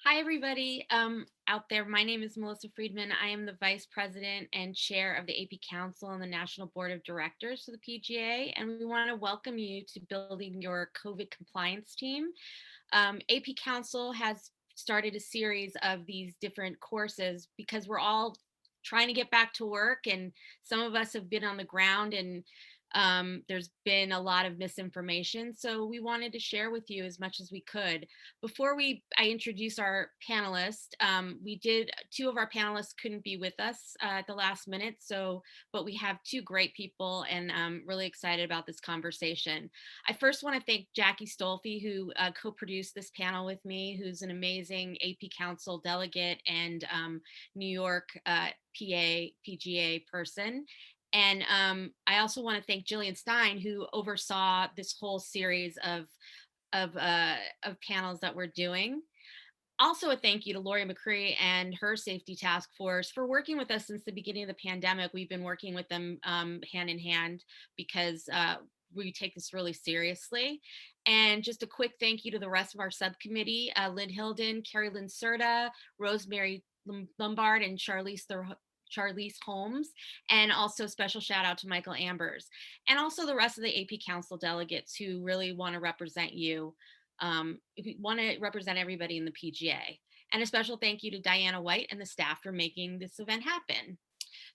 Hi, everybody out there. My name is Melissa Friedman. I am the Vice President and Chair of the AP Council and the National Board of Directors for the PGA, and we want to welcome you to building your COVID compliance team. AP Council has started a series of these different courses because we're all trying to get back to work, and some of us have been on the ground and there's been a lot of misinformation. So we wanted to share with you as much as we could. Before I introduce our panelists, two of our panelists couldn't be with us at the last minute. But we have two great people and I'm really excited about this conversation. I first want to thank Jackie Stolfi, who co-produced this panel with me, who's an amazing AP Council delegate and New York PGA person. And I also want to thank Jillian Stein, who oversaw this whole series of panels that we're doing. Also, a thank you to Lori McCree and her safety task force for working with us since the beginning of the pandemic. We've been working with them hand in hand because we take this really seriously. And just a quick thank you to the rest of our subcommittee, Lynn Hilden, Carrie Lynn Serta, Rosemary Lombard, and Charlize Holmes, and also special shout out to Michael Ambers, and also the rest of the AP Council delegates who really want to represent you. If we want to represent everybody in the PGA. And a special thank you to Diana White and the staff for making this event happen.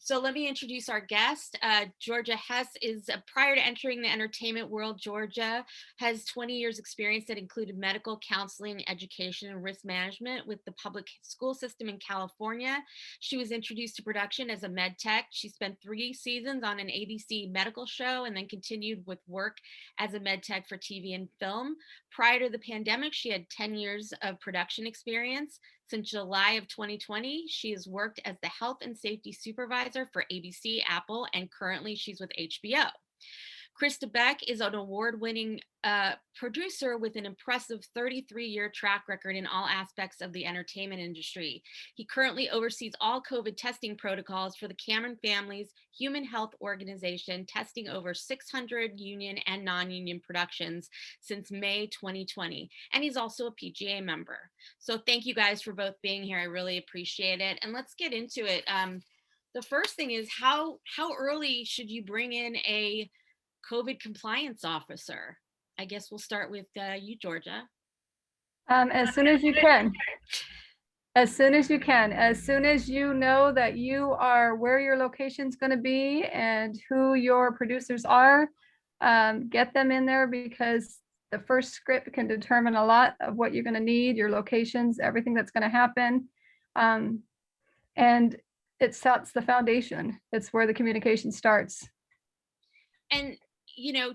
So let me introduce our guest. Georgia Hesse is, prior to entering the entertainment world, Georgia has 20 years experience that included medical counseling, education, and risk management with the public school system in California. She was introduced to production as a med tech. She spent 3 seasons on an ABC medical show and then continued with work as a med tech for TV and film. Prior to the pandemic, she had 10 years of production experience. Since July of 2020, she has worked as the health and safety supervisor for ABC, Apple, and currently she's with HBO. Chris Debiec is an award-winning producer with an impressive 33-year track record in all aspects of the entertainment industry. He currently oversees all COVID testing protocols for the Cameron Family's Human Health Organization, testing over 600 union and non-union productions since May 2020. And he's also a PGA member. So thank you guys for both being here. I really appreciate it. And let's get into it. The first thing is how early should you bring in a COVID compliance officer? I guess we'll start with you, Georgia. As soon as you can. As soon as you can. As soon as you know that you are where your location's going to be and who your producers are, get them in there because the first script can determine a lot of what you're going to need, your locations, everything that's going to happen. And it sets the foundation. It's where the communication starts. And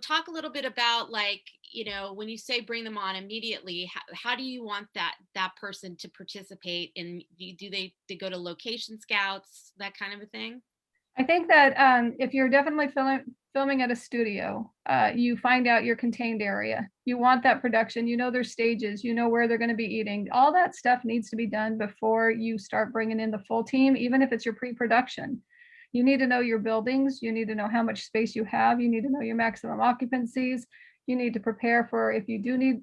talk a little bit about when you say bring them on immediately, how do you want that person to participate in? Do they go to location scouts, that kind of a thing? I think that if you're definitely filming at a studio, you find out your contained area. You want that production, their stages, where they're going to be eating. All that stuff needs to be done before you start bringing in the full team, even if it's your pre-production. You need to know your buildings. You need to know how much space you have. You need to know your maximum occupancies. You need to prepare for if you do need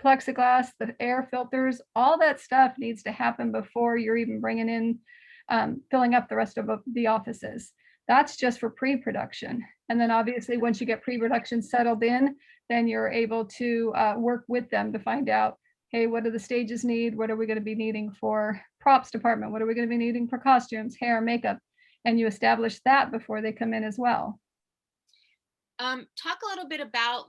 plexiglass, the air filters, all that stuff needs to happen before you're even bringing in, filling up the rest of the offices. That's just for pre-production. And then obviously once you get pre-production settled in, then you're able to work with them to find out, hey, what do the stages need? What are we going to be needing for props department? What are we going to be needing for costumes, hair, makeup? And you establish that before they come in as well. Talk a little bit about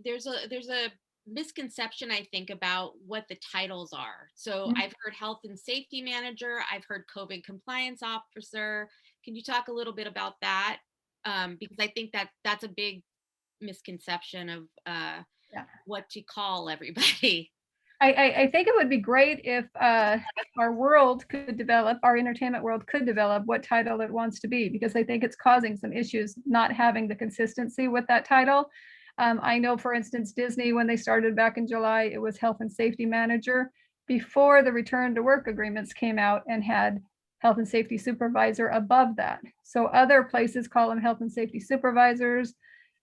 there's a misconception, I think, about what the titles are. So I've heard health and safety manager, I've heard COVID compliance officer. Can you talk a little bit about that? Because I think that's a big misconception of what to call everybody. I think it would be great if our world could develop, our entertainment world could develop what title it wants to be, because I think it's causing some issues not having the consistency with that title. I know, for instance, Disney, when they started back in July, it was health and safety manager before the return to work agreements came out and had health and safety supervisor above that. So other places call them health and safety supervisors,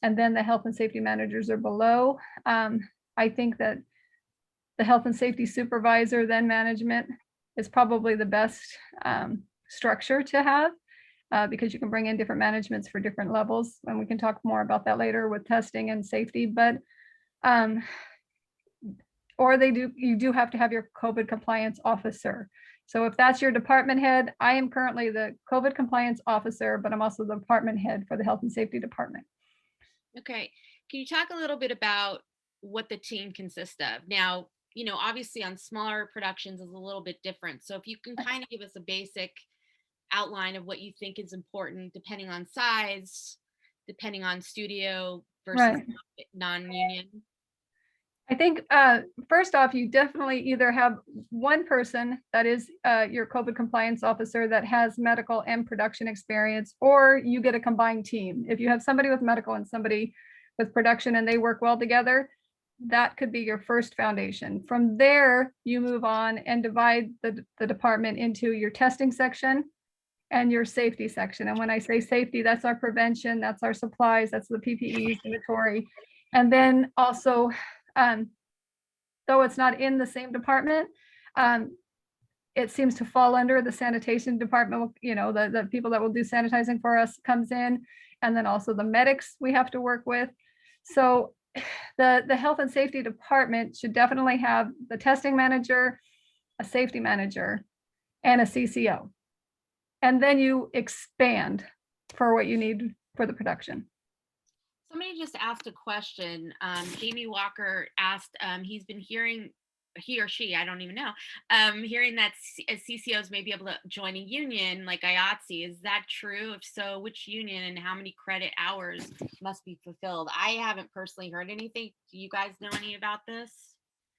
and then the health and safety managers are below. I think that the health and safety supervisor, then management is probably the best structure to have, because you can bring in different managements for different levels. And we can talk more about that later with testing and safety, but or you do have to have your COVID compliance officer. So if that's your department head, I am currently the COVID compliance officer, but I'm also the department head for the health and safety department. Okay. Can you talk a little bit about what the team consists of? Now, obviously on smaller productions is a little bit different. So if you can kind of give us a basic outline of what you think is important, depending on size, depending on studio versus Right. non-union. I think first off, you definitely either have one person that is your COVID compliance officer that has medical and production experience, or you get a combined team. If you have somebody with medical and somebody with production and they work well together, that could be your first foundation. From there, you move on and divide the department into your testing section and your safety section. And when I say safety, that's our prevention, that's our supplies, that's the PPEs, inventory. And then also, though it's not in the same department, it seems to fall under the sanitation department. The people that will do sanitizing for us comes in, and then also the medics we have to work with. So the health and safety department should definitely have the testing manager, a safety manager, and a CCO. And then you expand for what you need for the production. Somebody just asked a question. Jamie Walker asked, he's been hearing, he or she, I don't even know, hearing that CCOs may be able to join a union like IATSE. Is that true? If so, which union and how many credit hours must be fulfilled? I haven't personally heard anything. Do you guys know any about this?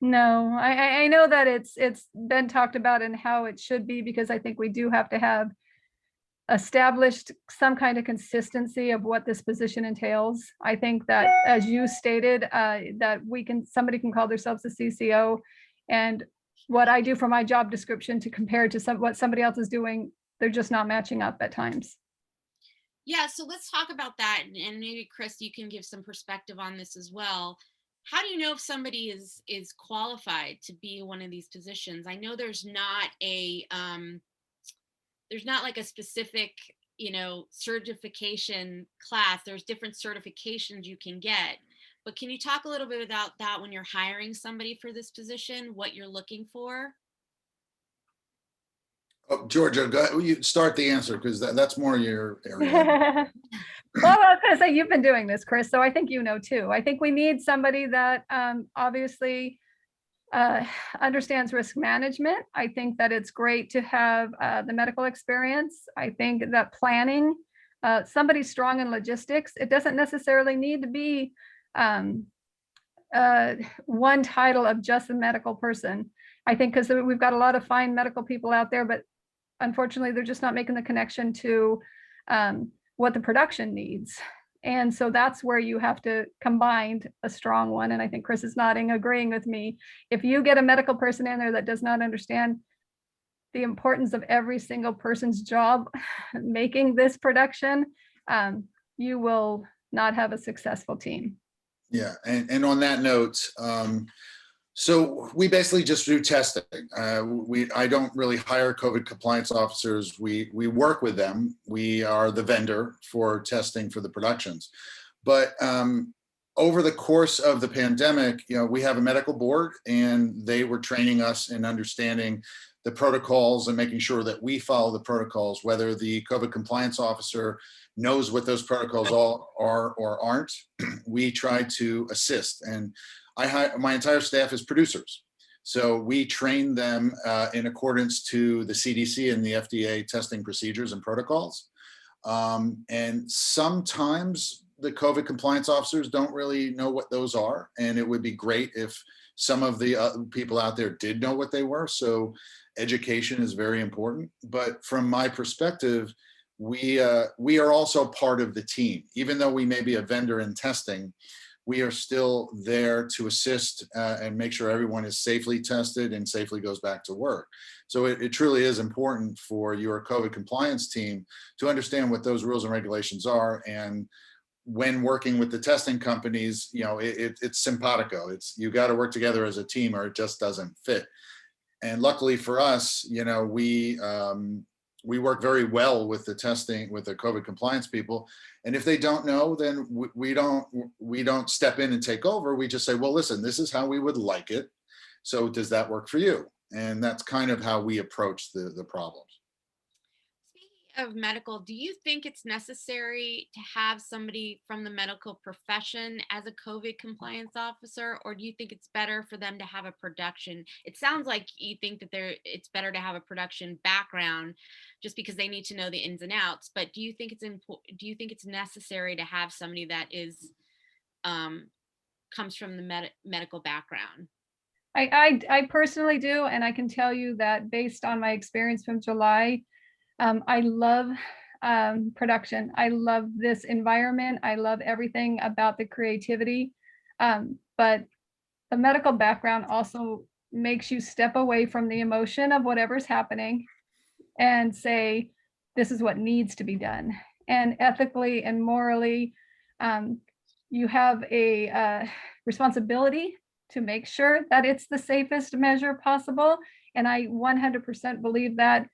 No, I know that it's been talked about and how it should be, because I think we do have to have established some kind of consistency of what this position entails. I think that, as you stated, that somebody can call themselves a CCO, and what I do for my job description to compare to what somebody else is doing, they're just not matching up at times. Yeah, so let's talk about that, and maybe Chris, you can give some perspective on this as well. How do you know if somebody is qualified to be one of these positions? I know there's not like a specific, certification class. There's different certifications you can get, but can you talk a little bit about that when you're hiring somebody for this position, what you're looking for? Oh, Georgia, go ahead. You start the answer, because that's more your area. Well, I was going to say, you've been doing this, Chris, so I think you know too. I think we need somebody that obviously understands risk management. I think that it's great to have the medical experience. I think that planning, somebody strong in logistics. It doesn't necessarily need to be one title of just a medical person. I think because we've got a lot of fine medical people out there, but unfortunately, they're just not making the connection to what the production needs. And so that's where you have to combine a strong one. And I think Chris is nodding, agreeing with me. If you get a medical person in there that does not understand the importance of every single person's job making this production, you will not have a successful team. Yeah, and on that note, so we basically just do testing. I don't really hire COVID compliance officers. We work with them. We are the vendor for testing for the productions. But over the course of the pandemic, we have a medical board, and they were training us in understanding the protocols and making sure that we follow the protocols, whether the COVID compliance officer knows what those protocols all are or aren't. We try to assist, and my entire staff is producers. So we train them in accordance to the CDC and the FDA testing procedures and protocols. And sometimes the COVID compliance officers don't really know what those are. And it would be great if some of the people out there did know what they were. So education is very important. But from my perspective, we are also part of the team. Even though we may be a vendor in testing, we are still there to assist and make sure everyone is safely tested and safely goes back to work. So it truly is important for your COVID compliance team to understand what those rules and regulations are and when working with the testing companies, it's simpatico. You got to work together as a team or it just doesn't fit. And luckily for us, we work very well with the testing, with the COVID compliance people. And if they don't know, then we don't step in and take over. We just say, well, listen, this is how we would like it. So does that work for you? And that's kind of how we approach the problems. Of medical, do you think it's necessary to have somebody from the medical profession as a COVID compliance officer, or do you think it's better for them to have a production? It sounds like you think that it's better to have a production background just because they need to know the ins and outs, but do you think it's necessary to have somebody that is comes from the medical background? I personally do, and I can tell you that based on my experience from July, I love production. I love this environment. I love everything about the creativity. But the medical background also makes you step away from the emotion of whatever's happening and say, this is what needs to be done. And ethically and morally, you have a responsibility to make sure that it's the safest measure possible. And I 100% believe that.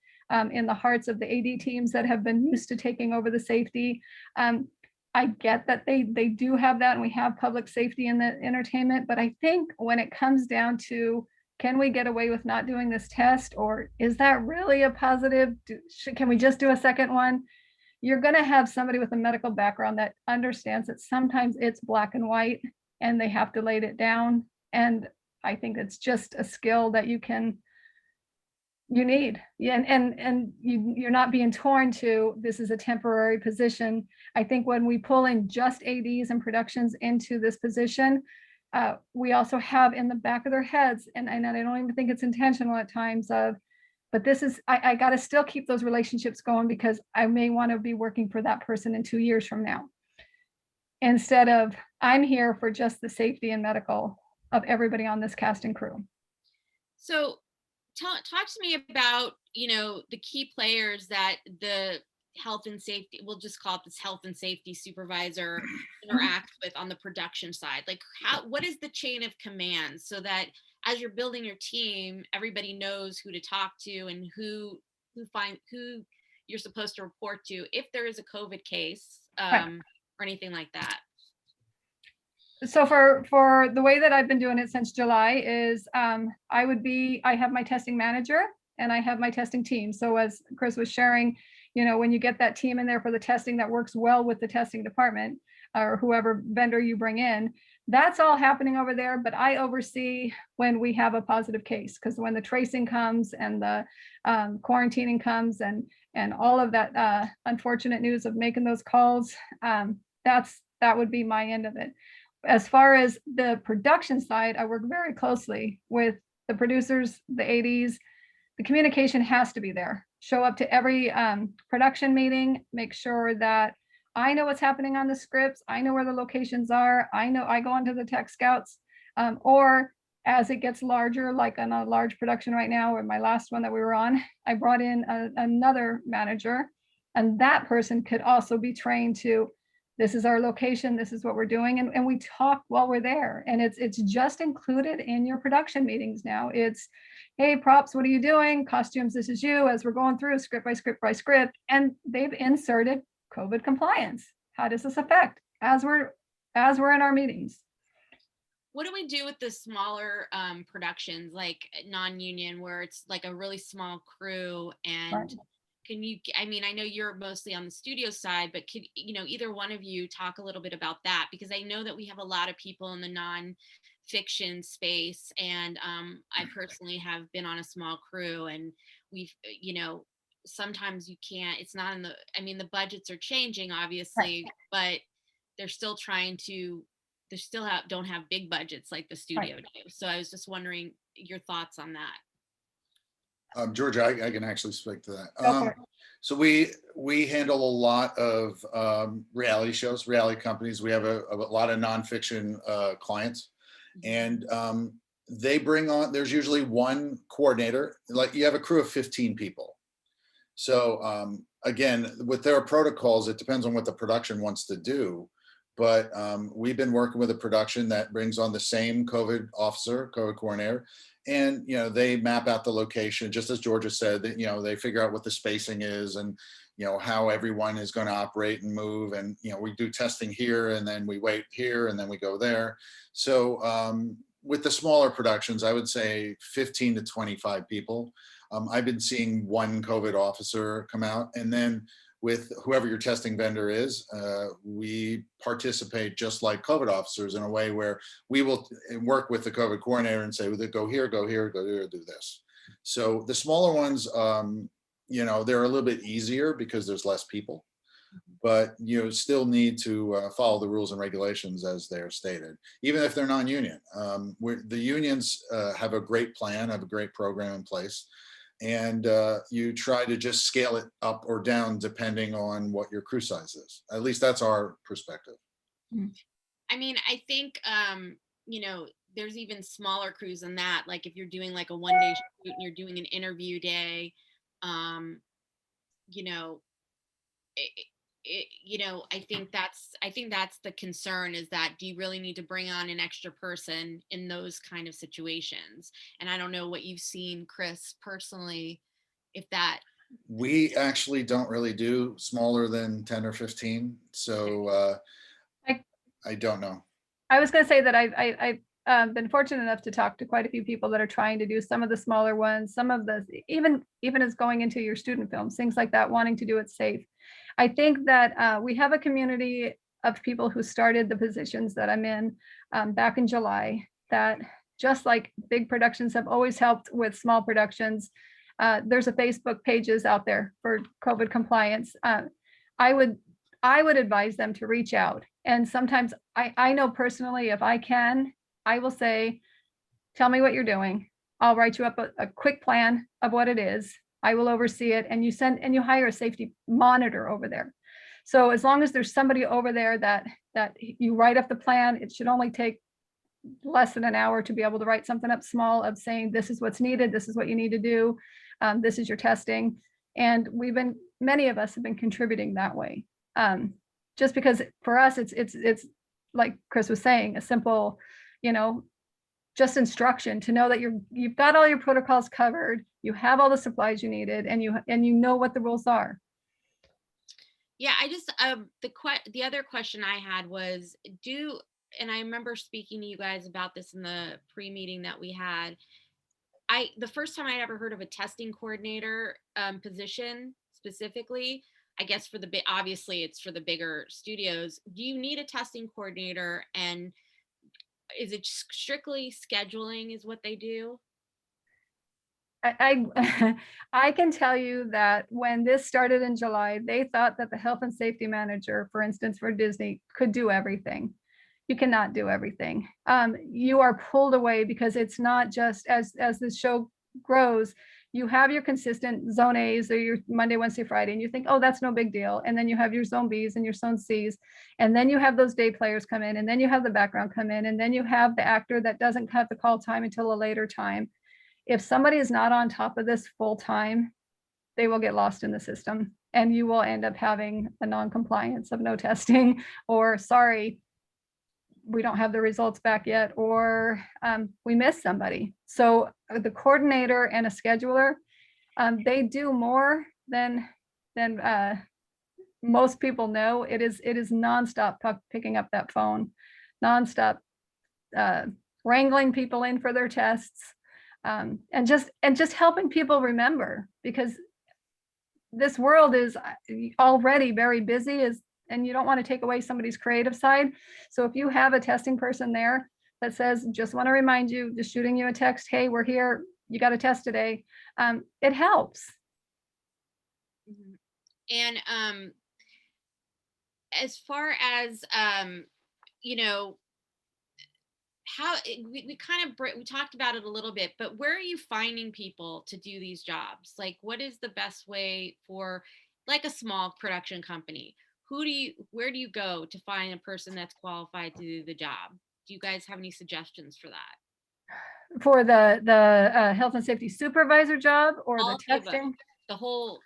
In the hearts of the AD teams that have been used to taking over the safety. I get that they do have that, and we have public safety in the entertainment, but I think when it comes down to, can we get away with not doing this test, or is that really a positive? Can we just do a second one? You're going to have somebody with a medical background that understands that sometimes it's black and white and they have to lay it down. And I think it's just a skill that you need. Yeah, and you're not being torn to, this is a temporary position. I think when we pull in just ADs and productions into this position, we also have in the back of their heads, and I don't even think it's intentional at times but this is, I got to still keep those relationships going because I may want to be working for that person in 2 years from now. Instead of, I'm here for just the safety and medical of everybody on this cast and crew. So talk to me about, the key players that the health and safety, we'll just call it this health and safety supervisor, interacts with on the production side. Like, what is the chain of command so that as you're building your team, everybody knows who to talk to and who you're supposed to report to if there is a COVID case, right, or anything like that? So for the way that I've been doing it since July is I have my testing manager and I have my testing team. So as Chris was sharing, when you get that team in there for the testing that works well with the testing department or whoever vendor you bring in, that's all happening over there. But I oversee when we have a positive case, because when the tracing comes and the quarantining comes and all of that unfortunate news of making those calls, that would be my end of it. As far as the production side, I work very closely with the producers, the ADs. The communication has to be there. Show up to every production meeting, make sure that I know what's happening on the scripts. I know where the locations are. I go onto the tech scouts, or as it gets larger, like on a large production right now, or my last one that we were on, I brought in another manager, and that person could also be trained to, this is our location, this is what we're doing, and we talk while we're there. And it's just included in your production meetings now. It's, hey, props, what are you doing? Costumes, this is you, as we're going through script by script by script. And they've inserted COVID compliance. How does this affect as we're in our meetings? What do we do with the smaller productions, like non-union, where it's like a really small crew? And Right. I know you're mostly on the studio side, but could, either one of you talk a little bit about that? Because I know that we have a lot of people in the non-fiction space, and I personally have been on a small crew, and we've, sometimes you can't, it's not in the budgets are changing, obviously, but they're still don't have big budgets like the studio do. So I was just wondering your thoughts on that. Georgia, I can actually speak to that. Go for it. So we handle a lot of reality shows, reality companies. We have a lot of nonfiction clients, and they bring on, there's usually one coordinator. Like, you have a crew of 15 people. So again, with their protocols, it depends on what the production wants to do. but we've been working with a production that brings on the same COVID officer, COVID coordinator, and they map out the location, just as Georgia said, that they figure out what the spacing is and how everyone is going to operate and move, and we do testing here, and then we wait here, and then we go there. So with the smaller productions, I would say 15 to 25 people. I've been seeing one COVID officer come out, and then with whoever your testing vendor is, we participate just like COVID officers in a way where we will work with the COVID coordinator and say, go here, go here, go here, do this. So the smaller ones, they're a little bit easier because there's less people, but you still need to follow the rules and regulations as they're stated, even if they're non-union. The unions have a great plan, have a great program in place. And you try to just scale it up or down depending on what your crew size is. At least that's our perspective. I mean, I think, there's even smaller crews than that. Like if you're doing like a 1-day shoot and you're doing an interview day, I think that's the concern, is that do you really need to bring on an extra person in those kind of situations? And I don't know what you've seen, Chris, personally, if that. We actually don't really do smaller than 10 or 15. So I don't know. I was going to say that I've been fortunate enough to talk to quite a few people that are trying to do some of the smaller ones, some of the, even as going into your student films, things like that, wanting to do it safe. I think that we have a community of people who started the positions that I'm in back in July, that just like big productions have always helped with small productions. There's a Facebook pages out there for COVID compliance. I would advise them to reach out. And sometimes I know personally, if I can, I will say, tell me what you're doing. I'll write you up a quick plan of what it is. I will oversee it, and you hire a safety monitor over there. So as long as there's somebody over there that you write up the plan, it should only take less than an hour to be able to write something up small of saying, this is what's needed, this is what you need to do, this is your testing. And many of us have been contributing that way. Just because for us, it's like Chris was saying, a simple, just instruction to know that you've got all your protocols covered, you have all the supplies you needed, and you know what the rules are. Yeah, I just the other question I had was, and I remember speaking to you guys about this in the pre-meeting that we had. The first time I'd ever heard of a testing coordinator position specifically, I guess obviously it's for the bigger studios. Do you need a testing coordinator, and is it strictly scheduling is what they do? I can tell you that when this started in July, they thought that the health and safety manager, for instance, for Disney, could do everything. You cannot do everything. You are pulled away because it's not just as the show grows, you have your consistent zone A's or your Monday, Wednesday, Friday, and you think, oh, that's no big deal. And then you have your zone B's and your zone C's. And then you have those day players come in, and then you have the background come in, and then you have the actor that doesn't have the call time until a later time. If somebody is not on top of this full time, they will get lost in the system, and you will end up having a non-compliance of no testing, or sorry, we don't have the results back yet, or we missed somebody. So the coordinator and a scheduler, they do more than most people know. It is nonstop picking up that phone, nonstop wrangling people in for their tests. And just helping people remember, because this world is already very busy, and you don't want to take away somebody's creative side. So if you have a testing person there that says, just want to remind you, just shooting you a text, hey, we're here, you got a test today, it helps. And as far as how we talked about it a little bit, but where are you finding people to do these jobs? Like, what is the best way for like a small production company? Where do you go to find a person that's qualified to do the job? Do you guys have any suggestions for that? For the health and safety supervisor job, or the testing? The whole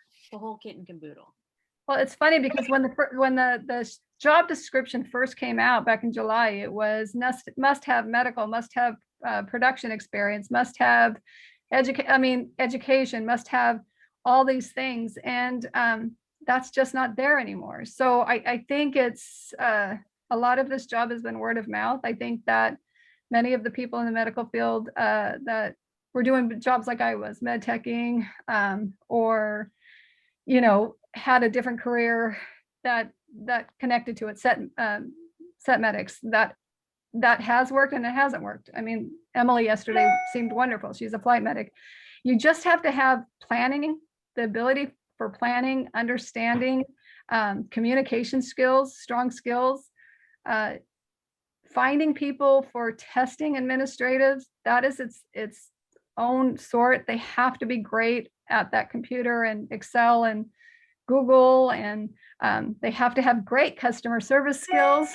kit and caboodle. Well, it's funny because when the job description first came out back in July, it was must have medical, must have production experience, must have education, must have all these things, and that's just not there anymore. So I think it's a lot of this job has been word of mouth. I think that many of the people in the medical field that were doing jobs like I was, med teching, or had a different career that connected to it, set medics, that has worked and it hasn't worked. I mean, Emily yesterday seemed wonderful. She's a flight medic. You just have to have planning, the ability for planning, understanding, communication skills, strong skills, finding people for testing administratives. That is its own sort. They have to be great at that computer and Excel and Google, and they have to have great customer service skills.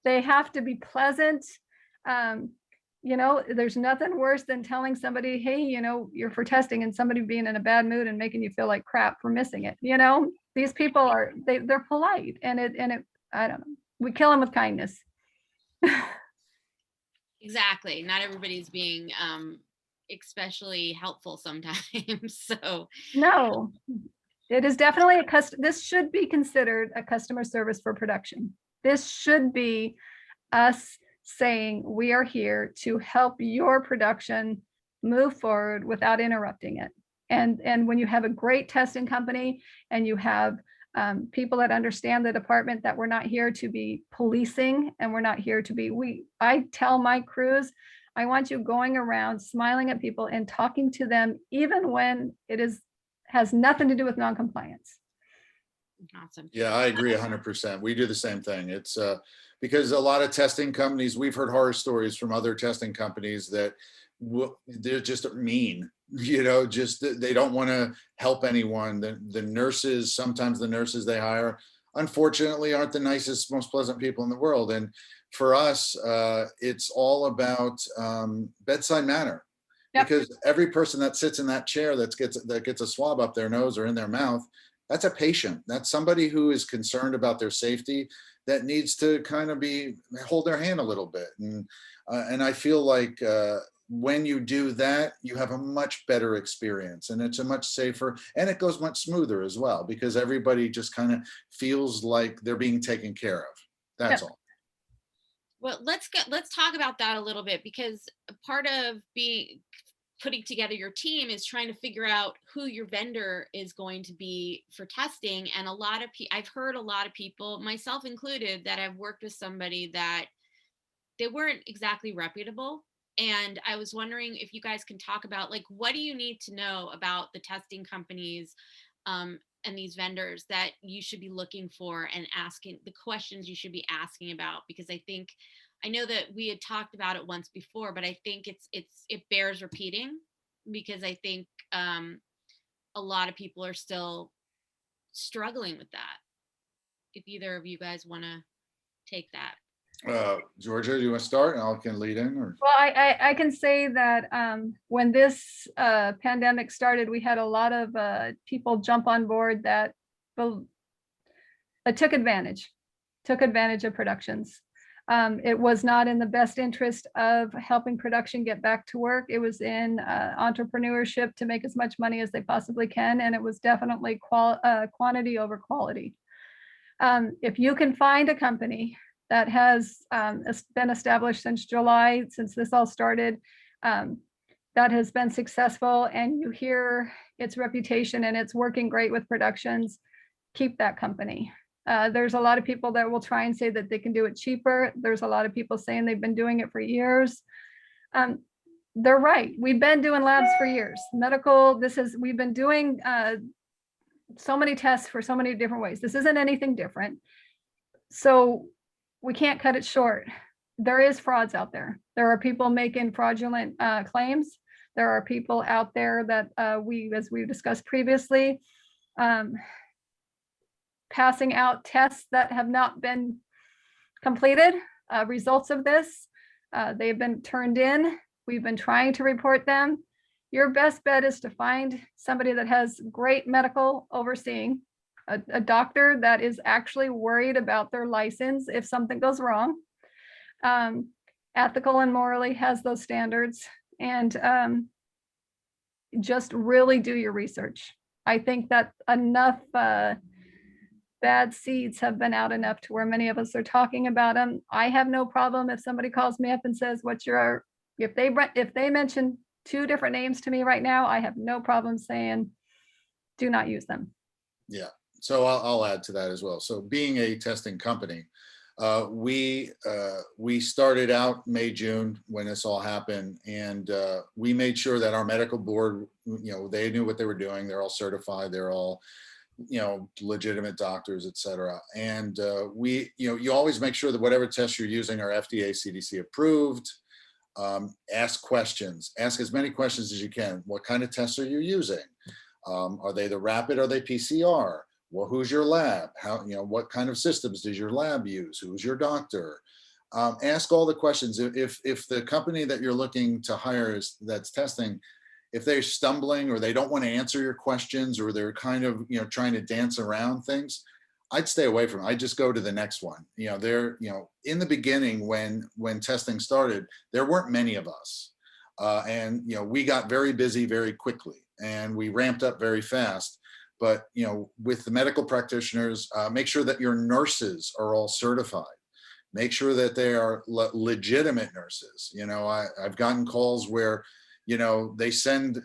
They have to be pleasant. There's nothing worse than telling somebody, hey, you're for testing, and somebody being in a bad mood and making you feel like crap for missing it. These people they're polite, and it I don't know. We kill them with kindness. Exactly. Not everybody's being especially helpful sometimes. So no, it is definitely this should be considered a customer service for production. This should be us saying we are here to help your production move forward without interrupting it. And when you have a great testing company and you have people that understand the department, that we're not here to be policing, and we're not here to be, I tell my crews, I want you going around smiling at people and talking to them, even when it has nothing to do with non-compliance. Awesome. Yeah, I agree 100%. We do the same thing. It's because a lot of testing companies, we've heard horror stories from other testing companies that they're just mean, just they don't want to help anyone. The nurses, sometimes the nurses they hire, unfortunately, aren't the nicest, most pleasant people in the world. And for us, it's all about bedside manner. Yep. Because every person that sits in that chair that gets a swab up their nose or in their mouth, that's a patient. That's somebody who is concerned about their safety, that needs to kind of hold their hand a little bit. And I feel like when you do that, you have a much better experience, and it's a much safer, and it goes much smoother as well, because everybody just kind of feels like they're being taken care of. That's all. Well, let's talk about that a little bit, because part of putting together your team is trying to figure out who your vendor is going to be for testing. And I've heard a lot of people, myself included, that have worked with somebody that they weren't exactly reputable. And I was wondering if you guys can talk about, like, what do you need to know about the testing companies and these vendors that you should be looking for, and asking the questions you should be asking about? Because I know that we had talked about it once before, but I think it bears repeating, because I think a lot of people are still struggling with that. If either of you guys want to take that. Georgia, do you want to start and I can lead in? Or? Well, I can say that when this pandemic started, we had a lot of people jump on board that took advantage of productions. It was not in the best interest of helping production get back to work. It was in entrepreneurship to make as much money as they possibly can, and it was definitely quantity over quality. If you can find a company that has been established since July, since this all started, that has been successful, and you hear its reputation and it's working great with productions, keep that company. There's a lot of people that will try and say that they can do it cheaper. There's a lot of people saying they've been doing it for years. They're right. We've been doing labs for years. We've been doing so many tests for so many different ways. This isn't anything different. So we can't cut it short. There is frauds out there. There are people making fraudulent claims. There are people out there that as we discussed previously, passing out tests that have not been completed, results of this. They've been turned in. We've been trying to report them. Your best bet is to find somebody that has great medical overseeing, a doctor that is actually worried about their license if something goes wrong. Ethical and morally has those standards, and just really do your research. I think that enough bad seeds have been out enough to where many of us are talking about them. I have no problem if somebody calls me up and says, what's your, if they mention 2 different names to me right now, I have no problem saying, do not use them. Yeah, so I'll add to that as well. So being a testing company, we started out May, June when this all happened, and we made sure that our medical board, they knew what they were doing. They're all certified. They're all, legitimate doctors, et cetera. And you always make sure that whatever tests you're using are FDA, CDC approved. Ask questions. Ask as many questions as you can. What kind of tests are you using? Are they the rapid? Are they PCR? Well, who's your lab? How, what kind of systems does your lab use? Who's your doctor? Ask all the questions. If the company that you're looking to hire that's testing, if they're stumbling or they don't want to answer your questions, or they're kind of, trying to dance around things, I'd stay away from it. I'd just go to the next one. They're, in the beginning when testing started, there weren't many of us. And we got very busy very quickly, and we ramped up very fast. But with the medical practitioners, make sure that your nurses are all certified. Make sure that they are legitimate nurses. I've gotten calls where they send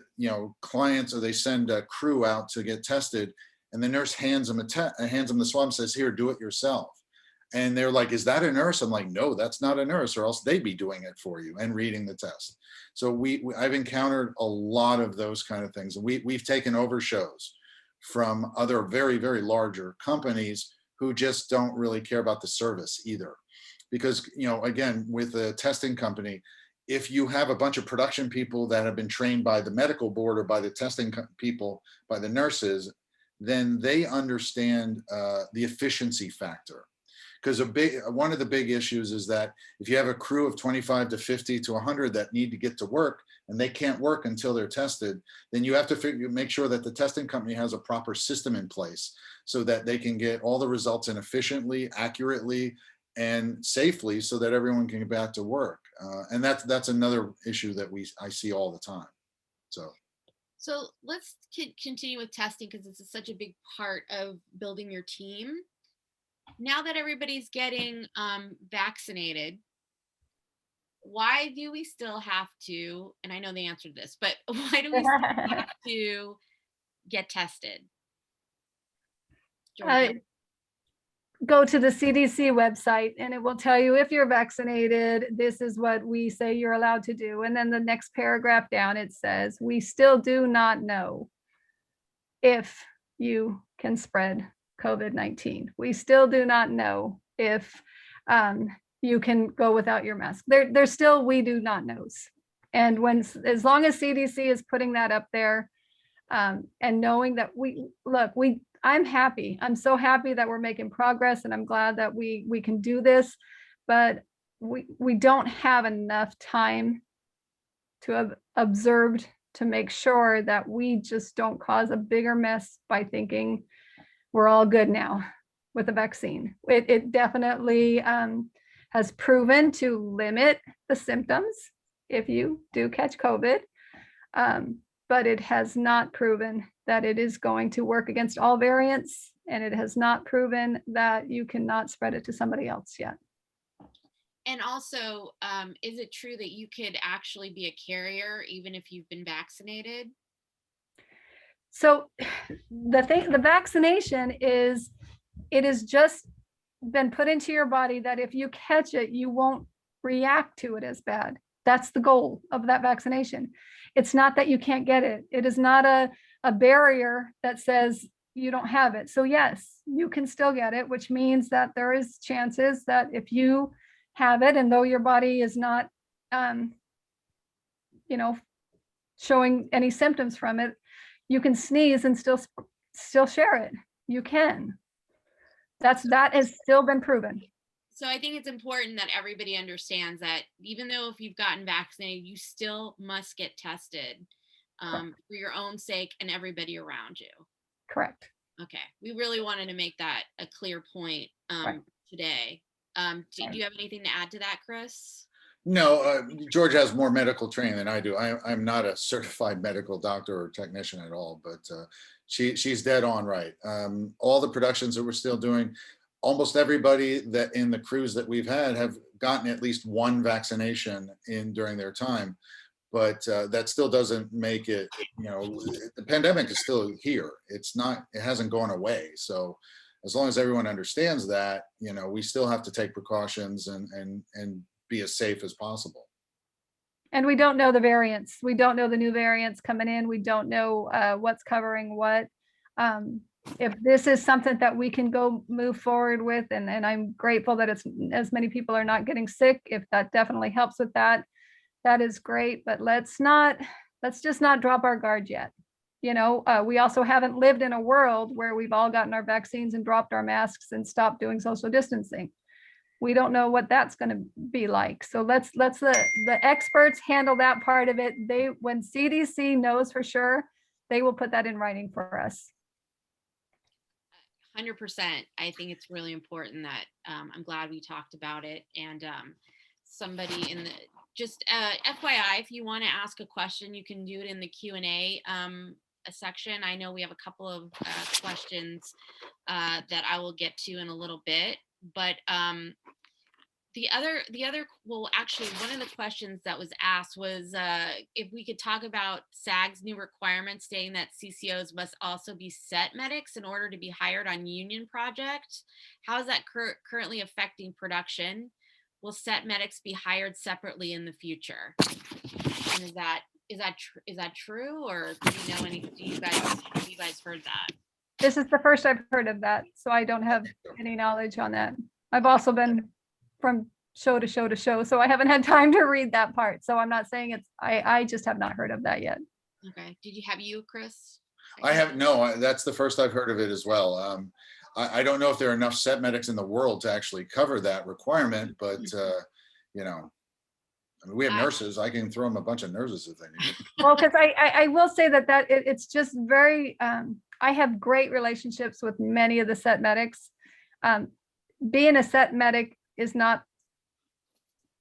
clients, or they send a crew out to get tested, and the nurse hands them the swab and says, "Here, do it yourself." And they're like, "Is that a nurse?" I'm like, "No, that's not a nurse, or else they'd be doing it for you and reading the test." So I've encountered a lot of those kind of things, and we've taken over shows from other very, very larger companies who just don't really care about the service either. Because, again, with a testing company, if you have a bunch of production people that have been trained by the medical board or by the testing people, by the nurses, then they understand the efficiency factor. Because one of the big issues is that if you have a crew of 25 to 50 to 100 that need to get to work, and they can't work until they're tested, then you have to make sure that the testing company has a proper system in place so that they can get all the results in efficiently, accurately, and safely, so that everyone can get back to work. And that's another issue that I see all the time. So let's continue with testing, because it's such a big part of building your team. Now that everybody's getting vaccinated, why do we still have to, and I know the answer to this, but why do we still have to get tested? Georgia? Go to the CDC website, and it will tell you if you're vaccinated, this is what we say you're allowed to do. And then the next paragraph down, it says, we still do not know if you can spread COVID-19. We still do not know if you can go without your mask. There's still, we do not knows. And as long as CDC is putting that up there, and knowing that I'm happy. I'm so happy that we're making progress, and I'm glad that we can do this, but we don't have enough time to have observed to make sure that we just don't cause a bigger mess by thinking we're all good now with the vaccine. It definitely has proven to limit the symptoms if you do catch COVID, but it has not proven that it is going to work against all variants, and it has not proven that you cannot spread it to somebody else yet. And also, is it true that you could actually be a carrier even if you've been vaccinated? So the vaccination is, it has just been put into your body that if you catch it, you won't react to it as bad. That's the goal of that vaccination. It's not that you can't get it. It is not a barrier that says you don't have it. So yes, you can still get it, which means that there is chances that if you have it, and though your body is not, showing any symptoms from it, you can sneeze and still share it. You can. That has still been proven. So I think it's important that everybody understands that even though if you've gotten vaccinated, you still must get tested for your own sake and everybody around you. Correct. Okay, we really wanted to make that a clear point Right. today. Do you have anything to add to that, Chris? No, George has more medical training than I do. I'm not a certified medical doctor or technician at all, but she's dead on right. All the productions that we're still doing, almost everybody that in the crews that we've had have gotten at least one vaccination in during their time, but that still doesn't make it, the pandemic is still here. It hasn't gone away. So as long as everyone understands that, we still have to take precautions and be as safe as possible. And we don't know the variants. We don't know the new variants coming in. We don't know what's covering what. If this is something that we can go move forward with, and I'm grateful that it's as many people are not getting sick, if that definitely helps with that, that is great. But let's just not drop our guard yet. We also haven't lived in a world where we've all gotten our vaccines and dropped our masks and stopped doing social distancing. We don't know what that's going to be like. So let's the experts handle that part of it. When CDC knows for sure, they will put that in writing for us. 100%. I think it's really important that I'm glad we talked about it. And somebody in the just FYI, if you want to ask a question, you can do it in the Q&A section. I know we have a couple of questions that I will get to in a little bit, but actually one of the questions that was asked was if we could talk about SAG's new requirements stating that CCOs must also be set medics in order to be hired on union projects. How is that currently affecting production? Will set medics be hired separately in the future? And is that true, or do you know any? Have you guys heard that? This is the first I've heard of that, so I don't have any knowledge on that. I've also been from show to show to show, so I haven't had time to read that part. So I'm not saying it's. I just have not heard of that yet. Okay. Have you, Chris? I have no. That's the first I've heard of it as well. I don't know if there are enough set medics in the world to actually cover that requirement, but we have nurses. I can throw them a bunch of nurses if they need. Well, because I will say that it's just very. I have great relationships with many of the set medics. Being a set medic is not.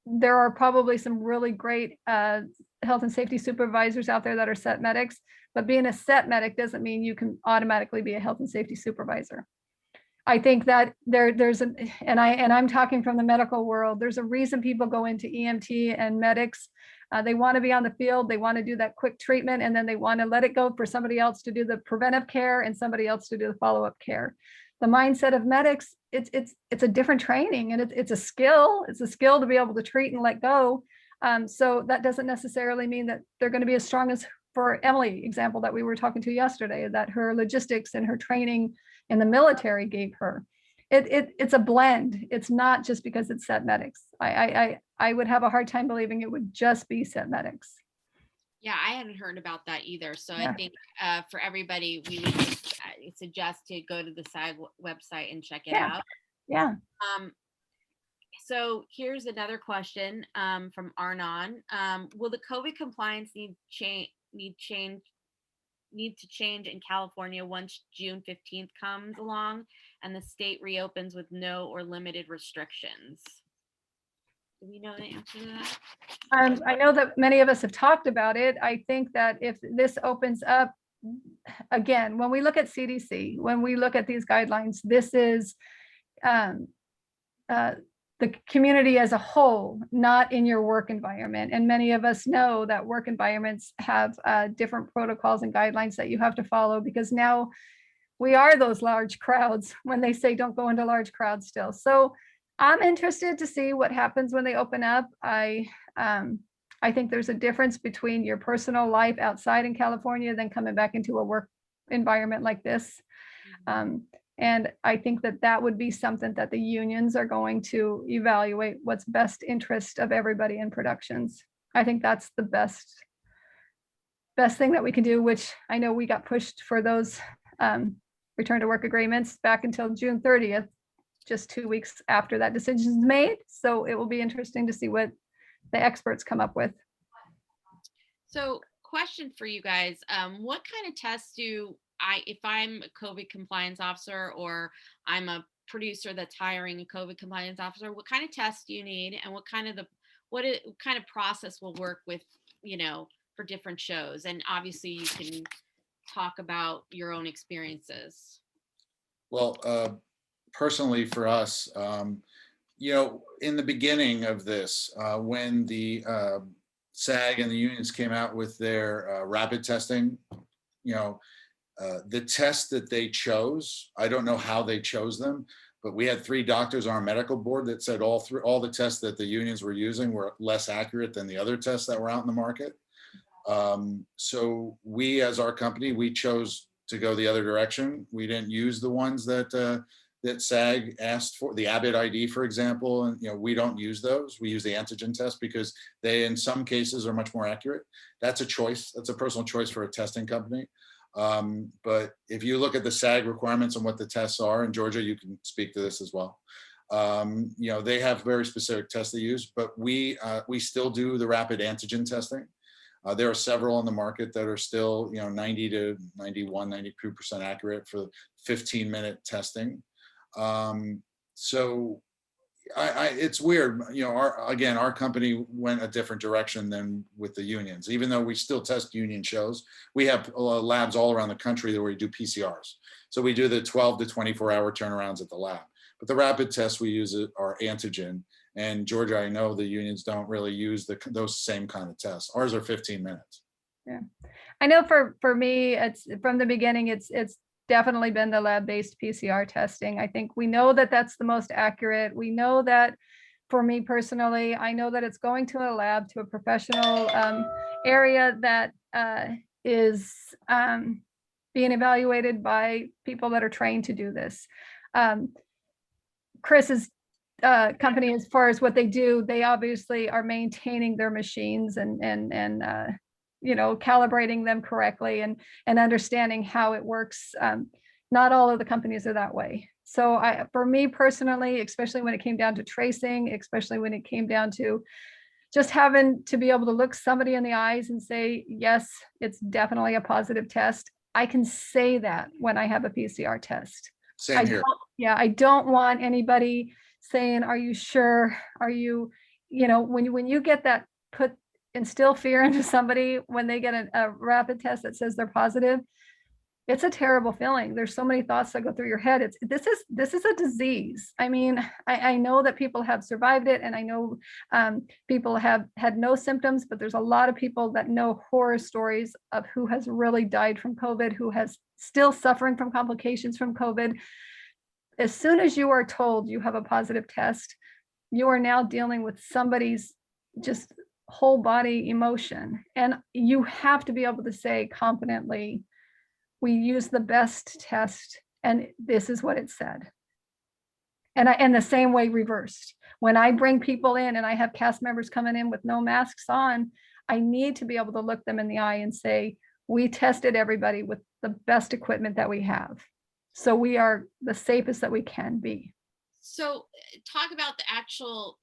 There are probably some really great health and safety supervisors out there that are set medics, but being a set medic doesn't mean you can automatically be a health and safety supervisor. I think that I'm talking from the medical world. There's a reason people go into EMT and medics. They want to be on the field. They want to do that quick treatment, and then they want to let it go for somebody else to do the preventive care and somebody else to do the follow-up care. The mindset of medics, it's a different training, and it's a skill. It's a skill to be able to treat and let go. So that doesn't necessarily mean that they're going to be as strong as, for Emily example that we were talking to yesterday, that her logistics and her training in the military gave her. It's a blend. It's not just because it's set medics. I would have a hard time believing it would just be set medics. Yeah, I hadn't heard about that either. So yeah. I think for everybody, we would just suggest to go to the SAG website and check it out. Yeah. So here's another question from Arnon. Will the COVID compliance need to change in California once June 15th comes along and the state reopens with no or limited restrictions? Do we know the answer to that? I know that many of us have talked about it. I think that if this opens up, again, when we look at CDC, when we look at these guidelines, this is the community as a whole, not in your work environment. And many of us know that work environments have different protocols and guidelines that you have to follow, because now we are those large crowds when they say don't go into large crowds still. So I'm interested to see what happens when they open up. I think there's a difference between your personal life outside in California than coming back into a work environment like this. And I think that would be something that the unions are going to evaluate, what's best interest of everybody in productions. I think that's the best thing that we can do, which I know we got pushed for those return to work agreements back until June 30th, just 2 weeks after that decision is made. So it will be interesting to see what the experts come up with. So question for you guys, what kind of tests do if I'm a COVID compliance officer, or I'm a producer that's hiring a COVID compliance officer, what kind of tests do you need, and what kind of process will work with, for different shows? And obviously you can talk about your own experiences. Well, personally for us, in the beginning of this, when the SAG and the unions came out with their rapid testing, the tests that they chose, I don't know how they chose them, but we had 3 doctors on our medical board that said all the tests that the unions were using were less accurate than the other tests that were out in the market. So we, as our company, we chose to go the other direction. We didn't use the ones that SAG asked for, the Abbott ID, for example, and we don't use those. We use the antigen test because they, in some cases, are much more accurate. That's a choice. That's a personal choice for a testing company. But if you look at the SAG requirements and what the tests are, and Georgia, you can speak to this as well. They have very specific tests they use, but we still do the rapid antigen testing. There are several on the market that are still, 90 to 91, 92% accurate for 15-minute testing. So it's weird, our company went a different direction than with the unions. Even though we still test union shows, we have labs all around the country where we do PCRs. So we do the 12 to 24-hour turnarounds at the lab. But the rapid tests we use are antigen. And Georgia, I know the unions don't really use those same kind of tests. Ours are 15 minutes. Yeah, I know for me, it's from the beginning, it's definitely been the lab-based PCR testing. I think we know that that's the most accurate. We know that, for me personally, I know that it's going to a lab, to a professional area that is being evaluated by people that are trained to do this. Chris's company, as far as what they do, they obviously are maintaining their machines and calibrating them correctly and understanding how it works. Not all of the companies are that way. So for me personally, especially when it came down to tracing, especially when it came down to just having to be able to look somebody in the eyes and say, yes, it's definitely a positive test. I can say that when I have a PCR test. Same here. I don't want anybody saying, are you sure? Are you, when you get that instill fear into somebody when they get a rapid test that says they're positive, it's a terrible feeling. There's so many thoughts that go through your head. This is a disease. I mean, I know that people have survived it, and I know people have had no symptoms, but there's a lot of people that know horror stories of who has really died from COVID, who has still suffering from complications from COVID. As soon as you are told you have a positive test, you are now dealing with somebody's just whole body emotion. And you have to be able to say confidently, we use the best test and this is what it said. And the same way reversed. When I bring people in and I have cast members coming in with no masks on, I need to be able to look them in the eye and say, we tested everybody with the best equipment that we have. So we are the safest that we can be. So talk about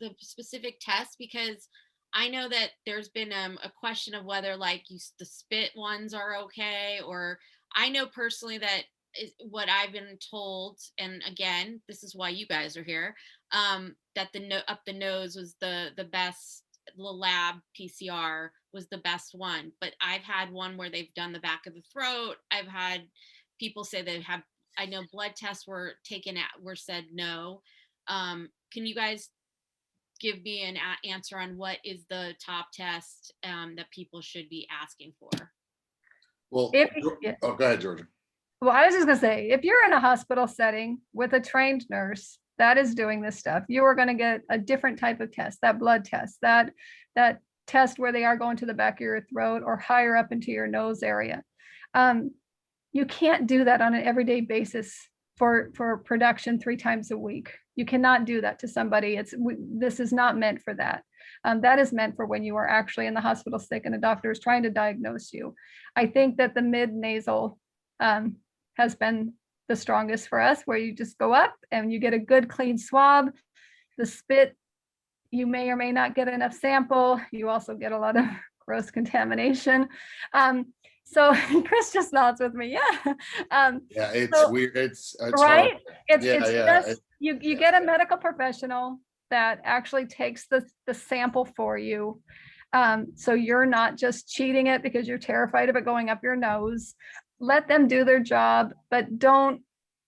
the specific test, because I know that there's been a question of whether the spit ones are okay, or I know personally that what I've been told, and again, this is why you guys are here, that the up the nose was the best, the lab PCR was the best one. But I've had one where they've done the back of the throat. I've had people say I know blood tests were said no. Can you guys give me an answer on what is the top test that people should be asking for? Well, go ahead, Georgia. Well, I was just going to say, if you're in a hospital setting with a trained nurse that is doing this stuff, you are going to get a different type of test, that blood test, that test where they are going to the back of your throat or higher up into your nose area. You can't do that on an everyday basis for production 3 times a week. You cannot do that to somebody. This is not meant for that. That is meant for when you are actually in the hospital sick and a doctor is trying to diagnose you. I think that the mid-nasal has been the strongest for us, where you just go up and you get a good clean swab. The spit, you may or may not get enough sample. You also get a lot of gross contamination. So Chris just nods with me. Yeah. Yeah, it's So, weird. It's right? horrible. It's Yeah, it's yeah. just you Yeah. get a medical professional that actually takes the sample for you. So you're not just cheating it because you're terrified of it going up your nose. Let them do their job, but don't.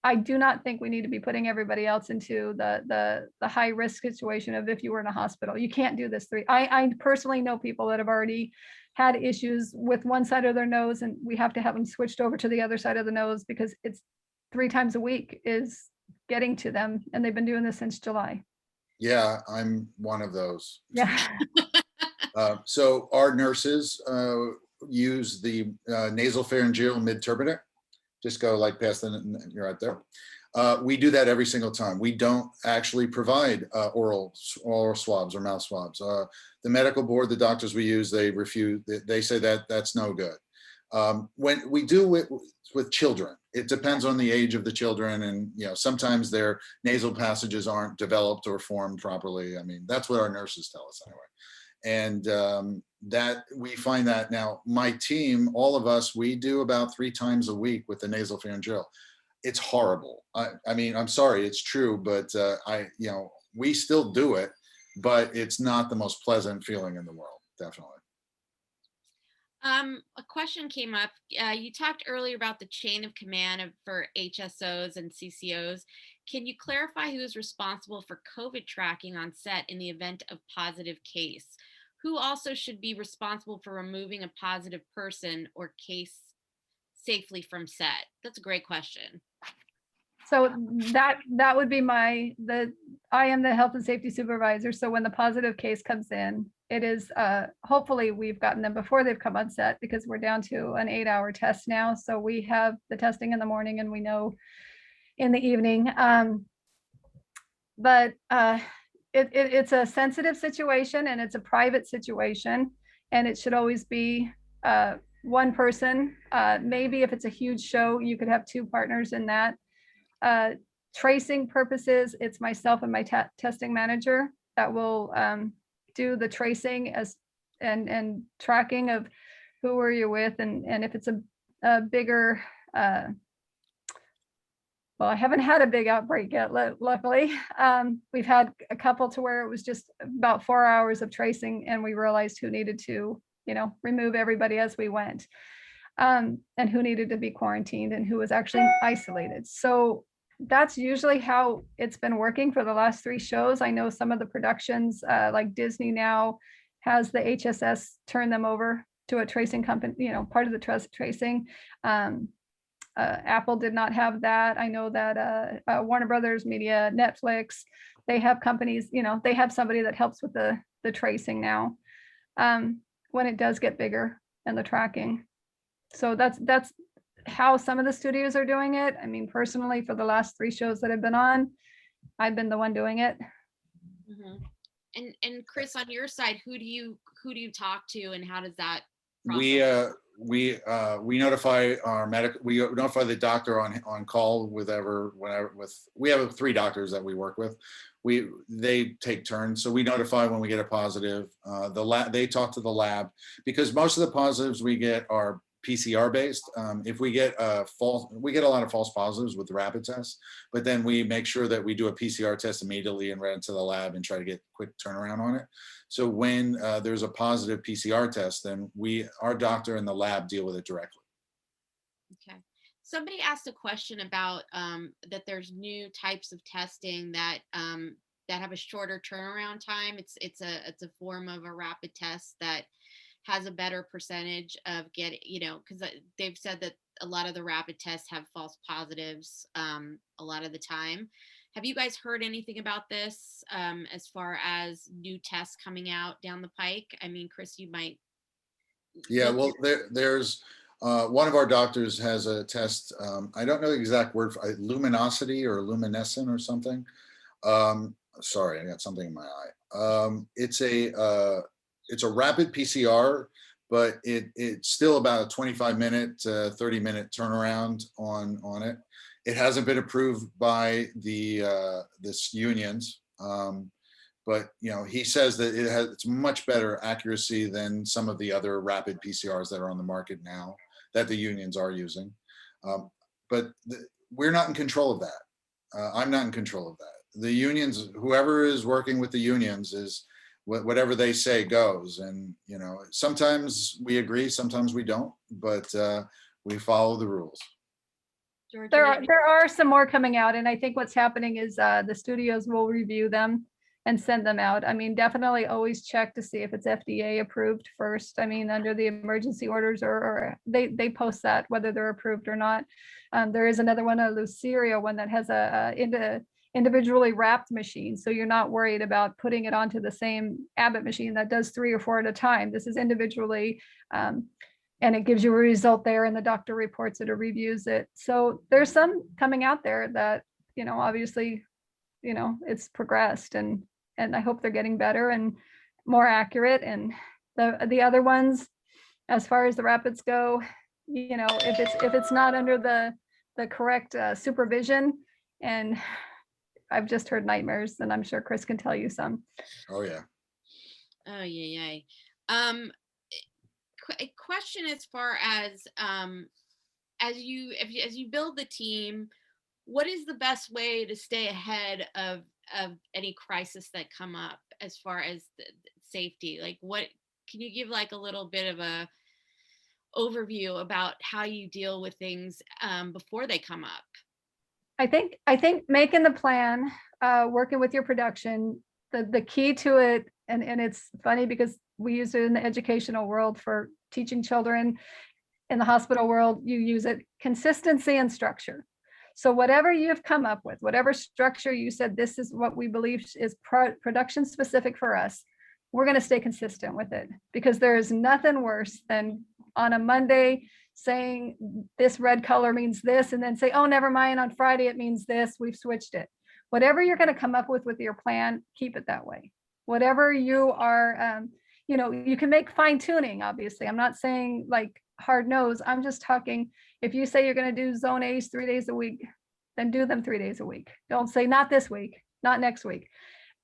I do not think we need to be putting everybody else into the high risk situation of if you were in a hospital. You can't do this three. I personally know people that have already had issues with one side of their nose, and we have to have them switched over to the other side of the nose because it's 3 times a week is getting to them, and they've been doing this since July. Yeah, I'm one of those. Yeah. So our nurses use the nasal pharyngeal mid-turbinate. Just go like past the, you're right there. We do that every single time. We don't actually provide oral swabs or mouth swabs. The medical board, the doctors we use, they refuse. They say that that's no good. When we do it with children, it depends on the age of the children, and sometimes their nasal passages aren't developed or formed properly. I mean, that's what our nurses tell us anyway. And that we find that now my team, all of us, we do about 3 times a week with the nasal pharyngeal. It's horrible. I mean, I'm sorry, it's true, but we still do it, but it's not the most pleasant feeling in the world, definitely. A question came up. You talked earlier about the chain of command for HSOs and CCOs. Can you clarify who is responsible for COVID tracking on set in the event of positive case? Who also should be responsible for removing a positive person or case safely from set? That's a great question. So that would be I am the health and safety supervisor. So when the positive case comes in, it is hopefully we've gotten them before they've come on set, because we're down to an 8-hour test now. So we have the testing in the morning and we know in the evening. But it's a sensitive situation and it's a private situation, and it should always be one person. Maybe if it's a huge show, you could have 2 partners in that. Tracing purposes, it's myself and my testing manager that will do the tracing and tracking of who were you with, and if it's a bigger well, I haven't had a big outbreak yet, luckily. We've had a couple to where it was just about 4 hours of tracing, and we realized who needed to, remove everybody as we went, and who needed to be quarantined and who was actually isolated. So that's usually how it's been working for the last 3 shows. I know some of the productions, like Disney now has the HSS turn them over to a tracing company, part of the tracing. Apple did not have that. I know that Warner Brothers Media, Netflix, they have companies, they have somebody that helps with the tracing now when it does get bigger and the tracking. So that's how some of the studios are doing it. I mean, personally, for the last 3 shows that I've been on, I've been the one doing it. Mm-hmm. And Chris, on your side, who do you talk to, and how does that process? We notify our we notify the doctor on call whenever we have 3 doctors that we work with. They take turns, so we notify when we get a positive. They talk to the lab, because most of the positives we get are PCR based. If we get we get a lot of false positives with the rapid tests, but then we make sure that we do a PCR test immediately and run it to the lab and try to get quick turnaround on it. So when there's a positive PCR test, then our doctor and the lab deal with it directly. Okay. Somebody asked a question about that there's new types of testing that have a shorter turnaround time. It's a form of a rapid test that has a better percentage of getting, because they've said that a lot of the rapid tests have false positives a lot of the time. Have you guys heard anything about this as far as new tests coming out down the pike? I mean, Chris, you might. Yeah, well, there's one of our doctors has a test. I don't know the exact word for luminosity or luminescent or something. Sorry, I got something in my eye. It's a rapid PCR, but it's still about a 25-minute, 30-minute turnaround on it. It hasn't been approved by this unions, but he says that it's much better accuracy than some of the other rapid PCRs that are on the market now. that the unions are using. But we're not in control of that. I'm not in control of that. The unions, whoever is working with the unions, is whatever they say goes. And, you know, sometimes we agree, sometimes we don't, but we follow the rules. There are some more coming out, and I think what's happening is the studios will review them and send them out. I mean, definitely always check to see if it's FDA approved first. I mean, under the emergency orders, or they post that whether they're approved or not. There is another one, a Luceria one, that has a individually wrapped machine, so you're not worried about putting it onto the same Abbott machine that does 3 or 4 at a time. This is individually, and it gives you a result there, and the doctor reports it or reviews it. So there's some coming out there that, you know, obviously, you know, it's progressed, and I hope they're getting better and more accurate. And the other ones, as far as the rapids go, you know, if it's not under the correct supervision, and I've just heard nightmares, and I'm sure Chris can tell you some. Oh yeah. Oh yeah. A question as far as you build the team, what is the best way to stay ahead of any crisis that come up as far as the safety? Like, what can you give like a little bit of a overview about how you deal with things before they come up? I think making the plan, working with your production, the key to it, and it's funny because we use it in the educational world for teaching children. In the hospital world, you use it: consistency and structure. So whatever you've come up with, whatever structure you said, this is what we believe is production specific for us, we're going to stay consistent with it, because there is nothing worse than on a Monday saying this red color means this, and then say, oh, never mind, on Friday it means this, we've switched it. Whatever you're going to come up with your plan, keep it that way. Whatever you are, you know, you can make fine tuning, obviously. I'm not saying like hard nose. I'm just talking, if you say you're going to do zone A's 3 days a week, then do them 3 days a week. Don't say not this week, not next week.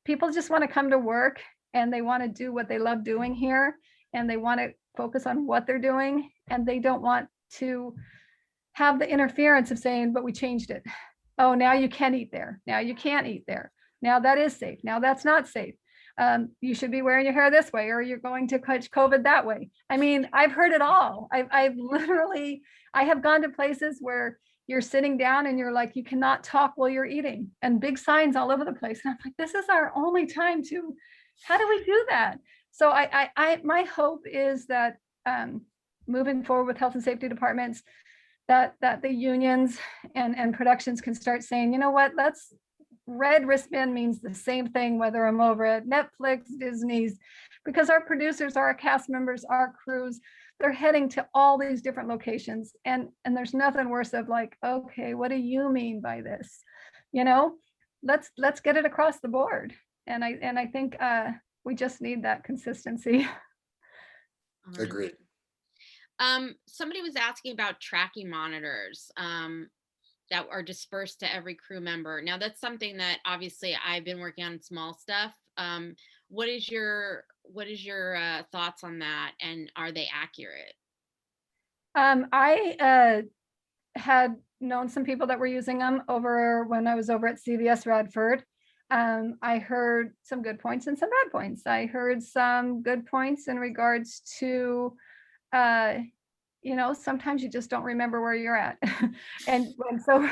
People just want to come to work, and they want to do what they love doing here, and they want to focus on what they're doing, and they don't want to have the interference of saying, but we changed it. Oh, now you can eat there. Now you can't eat there. Now that is safe. Now that's not safe. You should be wearing your hair this way, or you're going to catch COVID that way. I mean, I've heard it all. I have gone to places where you're sitting down and you're like, you cannot talk while you're eating, and big signs all over the place. And I'm like, this is our only time to, how do we do that? So my hope is that moving forward with health and safety departments, that the unions and productions can start saying, you know what, red wristband means the same thing whether I'm over at Netflix, Disney's, because our producers, our cast members, our crews, they're heading to all these different locations, and there's nothing worse of like, okay, what do you mean by this? You know, let's get it across the board. And I think we just need that consistency. Agreed. Somebody was asking about tracking monitors that are dispersed to every crew member. Now that's something that obviously I've been working on small stuff. What is your thoughts on that, and are they accurate? I had known some people that were using them over when I was over at CVS Radford. I heard some good points and some bad points. I heard some good points in regards to, you know, sometimes you just don't remember where you're at. And so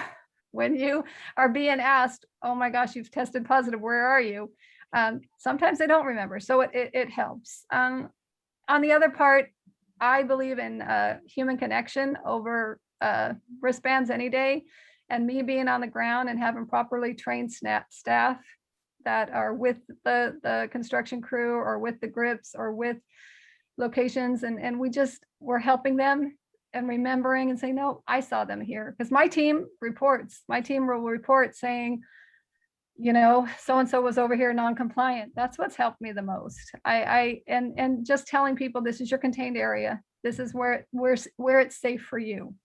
when you are being asked, oh my gosh, you've tested positive, where are you? Sometimes they don't remember. So it helps. On the other part, I believe in human connection over wristbands any day. And me being on the ground and having properly trained staff that are with the construction crew or with the grips or with locations, and we're helping them and remembering and saying, no, I saw them here. Because my team will report saying, you know, so-and-so was over here non-compliant. That's what's helped me the most. And just telling people, this is your contained area. This is where it's safe for you.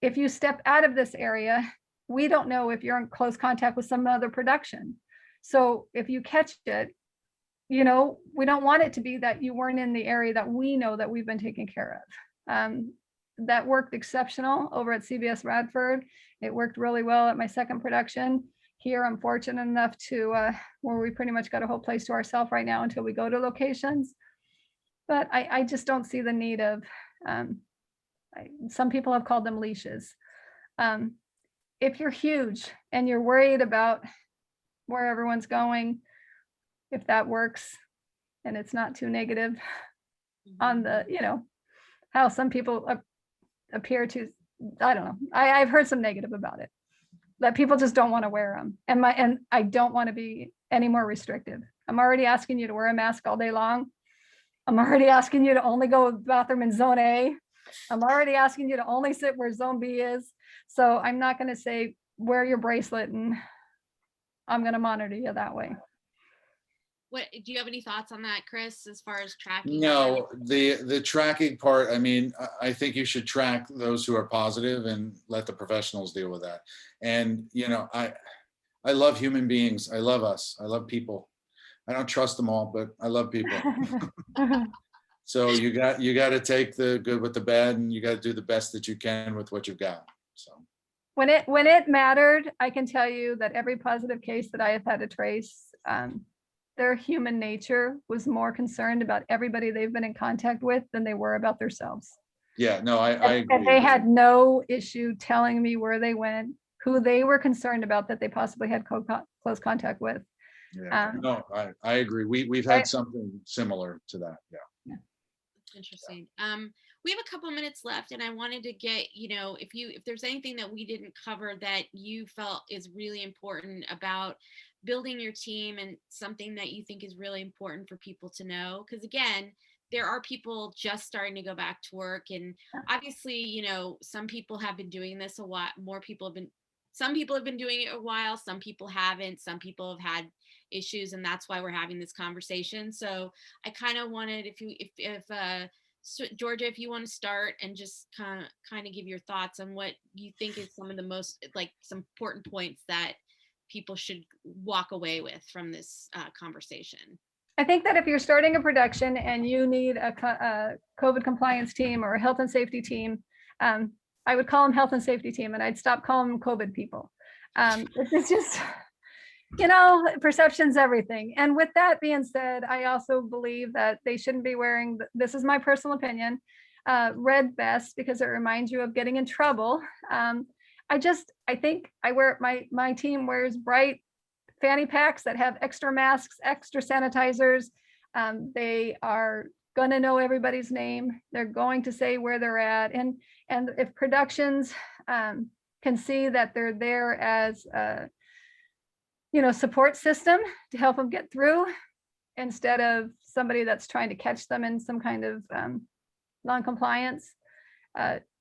If you step out of this area, we don't know if you're in close contact with some other production. So if you catch it, you know, we don't want it to be that you weren't in the area that we know that we've been taking care of. that worked exceptional over at CBS Radford. It worked really well at my second production. Here, I'm fortunate enough to where we pretty much got a whole place to ourselves right now until we go to locations. But I just don't see the need of, some people have called them leashes. If you're huge and you're worried about where everyone's going, if that works and it's not too negative on the, how some people appear to, I don't know. I've heard some negative about it, that people just don't want to wear them. And I don't want to be any more restrictive. I'm already asking you to wear a mask all day long. I'm already asking you to only go to the bathroom in zone A. I'm already asking you to only sit where zone B is. So I'm not going to say wear your bracelet and I'm going to monitor you that way. What do you have any thoughts on that, Chris, as far as tracking? No, the tracking part, I mean, I think you should track those who are positive and let the professionals deal with that. And, I love human beings. I love us. I love people. I don't trust them all, but I love people. So you got to take the good with the bad, and you got to do the best that you can with what you've got. So when it mattered, I can tell you that every positive case that I have had to trace, their human nature was more concerned about everybody they've been in contact with than they were about themselves. Yeah, no, I agree. And they had no issue telling me where they went, who they were concerned about that they possibly had close contact with. Yeah, no, I agree. We've had something similar to that. Yeah. Interesting. We have a couple minutes left, and I wanted to get, if there's anything that we didn't cover that you felt is really important about building your team and something that you think is really important for people to know, because again, there are people just starting to go back to work, and obviously, some people have been doing this a while. Some people have been doing it a while. Some people haven't. Some people have had issues, and that's why we're having this conversation. So I kind of wanted, Georgia, if you want to start and just kind of give your thoughts on what you think is some of the most, some important points that people should walk away with from this conversation. I think that if you're starting a production and you need a COVID compliance team or a health and safety team, I would call them health and safety team, and I'd stop calling them COVID people. It's just, perception's everything. And with that being said, I also believe that they shouldn't be wearing, this is my personal opinion, red vests, because it reminds you of getting in trouble. I think my team wears bright fanny packs that have extra masks, extra sanitizers. They are going to know everybody's name. They're going to say where they're at. And if productions can see that they're there as a support system to help them get through, instead of somebody that's trying to catch them in some kind of non-compliance.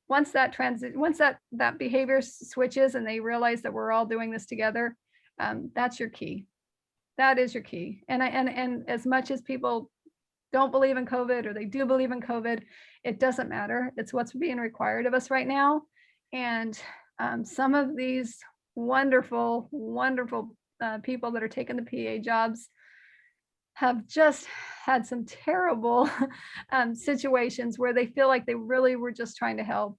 Once that behavior switches and they realize that we're all doing this together, that's your key. That is your key. And as much as people don't believe in COVID, or they do believe in COVID, it doesn't matter. It's what's being required of us right now. And some of these wonderful, wonderful people that are taking the PA jobs have just had some terrible situations where they feel like they really were just trying to help.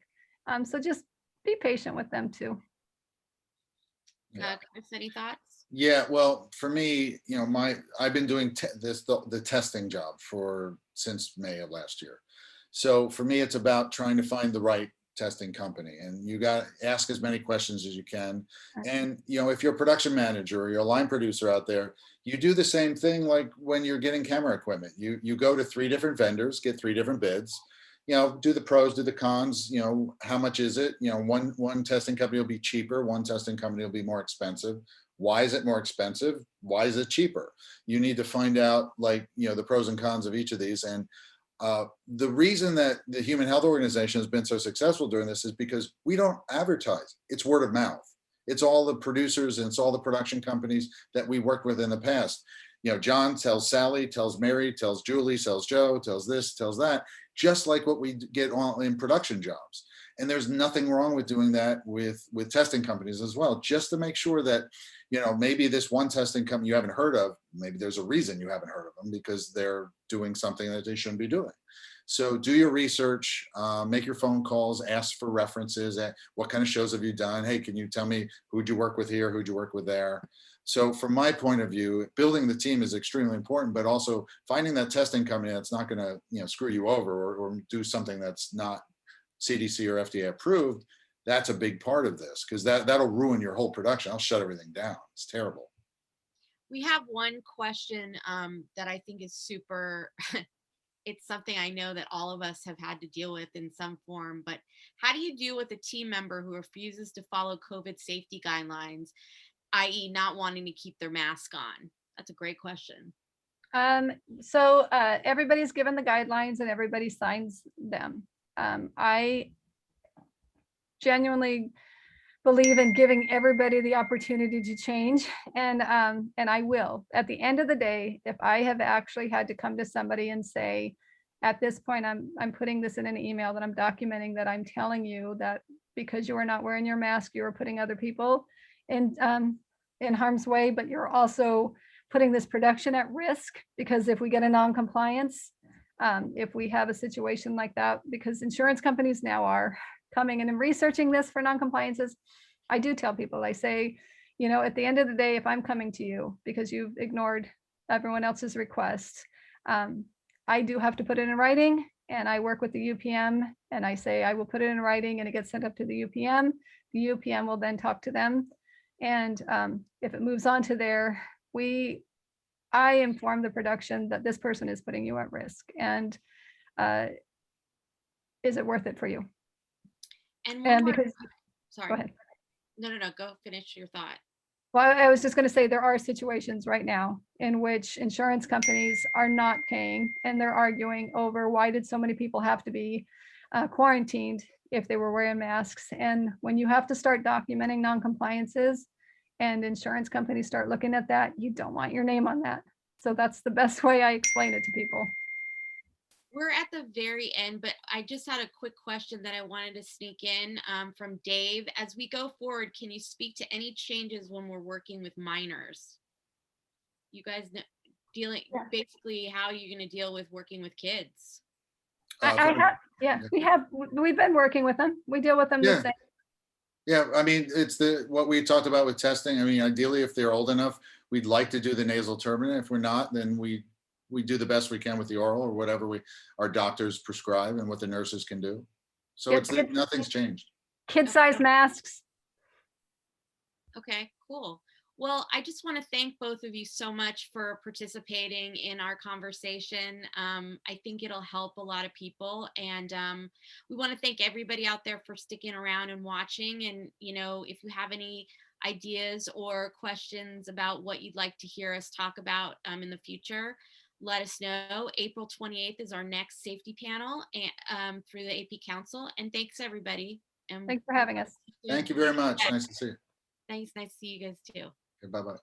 So just be patient with them too. Chris, any thoughts? Yeah, well, for me, I've been doing the testing job since May of last year. So for me, it's about trying to find the right testing company, and you got to ask as many questions as you can. And if you're a production manager or you're a line producer out there, you do the same thing like when you're getting camera equipment. You go to 3 different vendors, get 3 different bids. Do the pros, do the cons. How much is it? One testing company will be cheaper, one testing company will be more expensive. Why is it more expensive? Why is it cheaper? You need to find out the pros and cons of each of these. And the reason that the Human Health Organization has been so successful during this is because we don't advertise. It's word of mouth. It's all the producers and it's all the production companies that we worked with in the past. John tells Sally, tells Mary, tells Julie, tells Joe, tells this, tells that, just like what we get on in production jobs. And there's nothing wrong with doing that with testing companies as well, just to make sure that, maybe this one testing company you haven't heard of, maybe there's a reason you haven't heard of them, because they're doing something that they shouldn't be doing. So do your research, make your phone calls, ask for references. What kind of shows have you done? Hey, can you tell me who'd you work with here? Who'd you work with there? So from my point of view, building the team is extremely important, but also finding that testing company that's not going to, screw you over or do something that's not CDC or FDA approved. That's a big part of this, because that'll ruin your whole production. I'll shut everything down. It's terrible. We have one question that I think is super, it's something I know that all of us have had to deal with in some form, but how do you deal with a team member who refuses to follow COVID safety guidelines, i.e. not wanting to keep their mask on? That's a great question. So everybody's given the guidelines and everybody signs them. I genuinely believe in giving everybody the opportunity to change, and I will. At the end of the day, if I have actually had to come to somebody and say, at this point, I'm putting this in an email that I'm documenting that I'm telling you that because you are not wearing your mask, you are putting other people in harm's way, but you're also putting this production at risk, because if we get a non-compliance, if we have a situation like that, because insurance companies now are coming in and researching this for non-compliances, I do tell people, I say, at the end of the day, if I'm coming to you because you've ignored everyone else's requests, I do have to put it in writing, and I work with the UPM, and I say I will put it in writing, and it gets sent up to the UPM. The UPM will then talk to them, and if it moves on to there, I inform the production that this person is putting you at risk, and is it worth it for you? And because, sorry, go ahead. No, go finish your thought. Well, I was just going to say there are situations right now in which insurance companies are not paying, and they're arguing over why did so many people have to be quarantined if they were wearing masks. And when you have to start documenting non-compliances and insurance companies start looking at that, you don't want your name on that. So that's the best way I explain it to people. We're at the very end, but I just had a quick question that I wanted to sneak in from Dave. As we go forward, can you speak to any changes when we're working with minors? You guys basically how are you going to deal with working with kids? We've been working with them. We deal with them the same. Yeah, I mean, it's what we talked about with testing. I mean, ideally, if they're old enough, we'd like to do the nasal turbinate. If we're not, then we do the best we can with the oral or whatever our doctors prescribe and what the nurses can do. So nothing's changed. Kid-sized masks. Okay, cool. Well, I just want to thank both of you so much for participating in our conversation. I think it'll help a lot of people. And we want to thank everybody out there for sticking around and watching. And, if you have any ideas or questions about what you'd like to hear us talk about in the future, let us know. April 28th is our next safety panel through the AP Council. And thanks, everybody. And thanks for having us. Thank you very much. Nice to see you. Thanks. Nice to see you guys too. Okay, bye-bye.